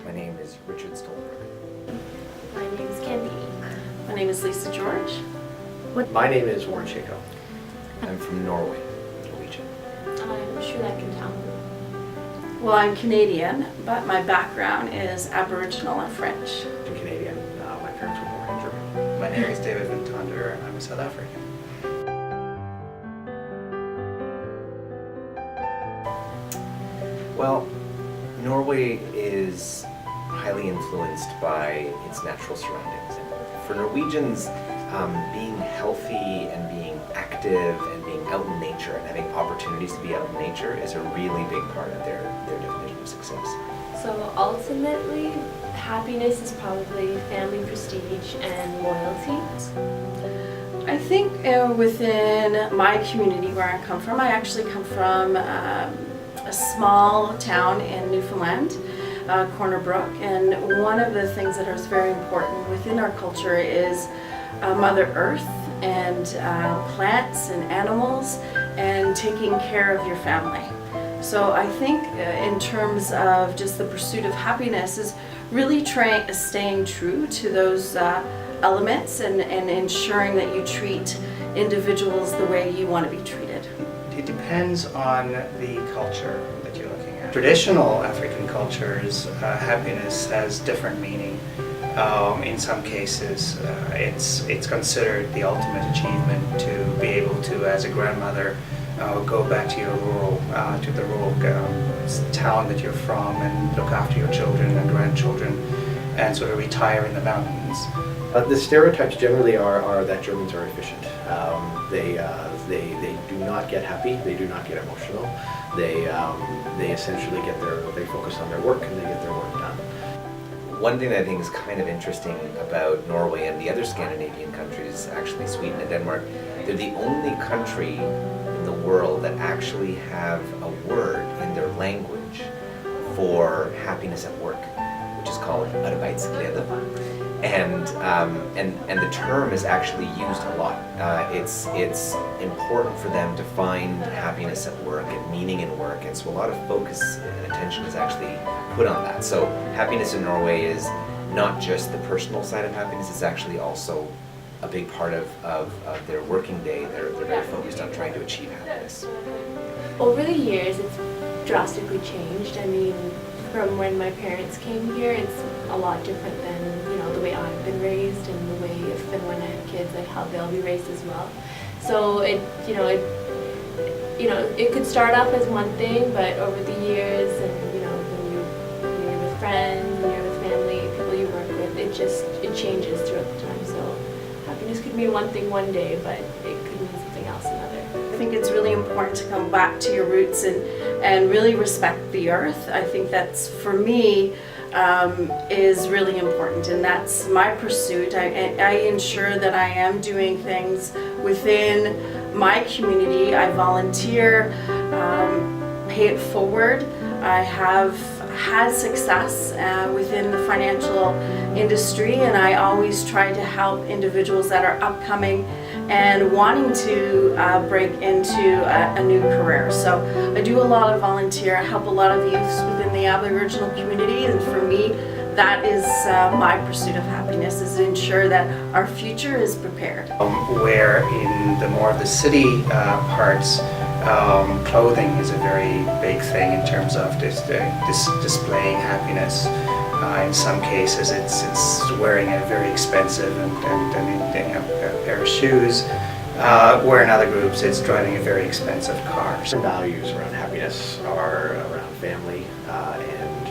My name is Richard Stolberg. My name is Candy. My name is Lisa George. My name is Warren Shako. I'm from Norway, Norwegian. I'm Sri Lankan Tamil. Well, I'm Canadian, but my background is Aboriginal and French. I'm Canadian. My parents were born in Germany. My name is David Van Tonder and I'm a South African. Well, Norway is highly influenced by its natural surroundings. For Norwegians, being healthy and being active and being out in nature and having opportunities to be out in nature is a really big part of their definition of success. So ultimately, happiness is probably family prestige and loyalty. I think within my community where I come from, I actually come from a small town in Newfoundland, Corner Brook, and one of the things that is very important within our culture is Mother Earth and plants and animals and taking care of your family. So I think in terms of just the pursuit of happiness is really staying true to those elements and ensuring that you treat individuals the way you want to be treated. It depends on the culture that you're looking at. Traditional African cultures, happiness has different meaning. In some cases, it's considered the ultimate achievement to be able to, as a grandmother, go back to your to the rural town that you're from and look after your children and grandchildren and sort of retire in the mountains. The stereotypes generally are that Germans are efficient. They do not get happy. They do not get emotional. They essentially they focus on their work and they get their work done. One thing that I think is kind of interesting about Norway and the other Scandinavian countries, actually Sweden and Denmark, they're the only country in the world that actually have a word in their language for happiness at work, which is called arbeidsglede. And the term is actually used a lot. It's important for them to find happiness at work and meaning in work, and so a lot of focus and attention is actually put on that. So happiness in Norway is not just the personal side of happiness, it's actually also a big part of their working day. They're very focused on trying to achieve happiness. Over the years, it's drastically changed. I mean, from when my parents came here, it's a lot different than the way I've been raised and the way if and when I have kids, like how they'll be raised as well. So it could start off as one thing, but over the years and when you're with friends, when you're with family, people you work with, it changes throughout the time. So happiness could mean one thing one day, but it could mean something else another. I think it's really important to come back to your roots and really respect the earth. I think that's, for me, is really important, and that's my pursuit. I ensure that I am doing things within my community. I volunteer, pay it forward. I have had success within the financial industry, and I always try to help individuals that are upcoming and wanting to break into a new career. So I do a lot of volunteer, I help a lot of youths within the Aboriginal community, and for me that is my pursuit of happiness, is to ensure that our future is prepared. Where in the more of the city parts, clothing is a very big thing in terms of displaying happiness. In some cases, it's wearing a very expensive a pair of shoes. Where in other groups, it's driving a very expensive car. Some values around happiness are around family and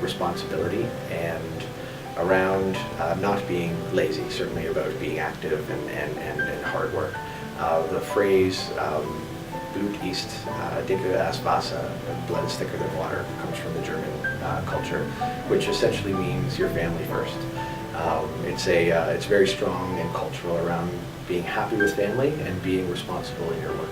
responsibility, and around not being lazy. Certainly about being active and hard work. The phrase Blut ist dicker as Wasser, blood is thicker than water, comes from the German culture, which essentially means your family first. It's very strong and cultural around being happy with family and being responsible in your work.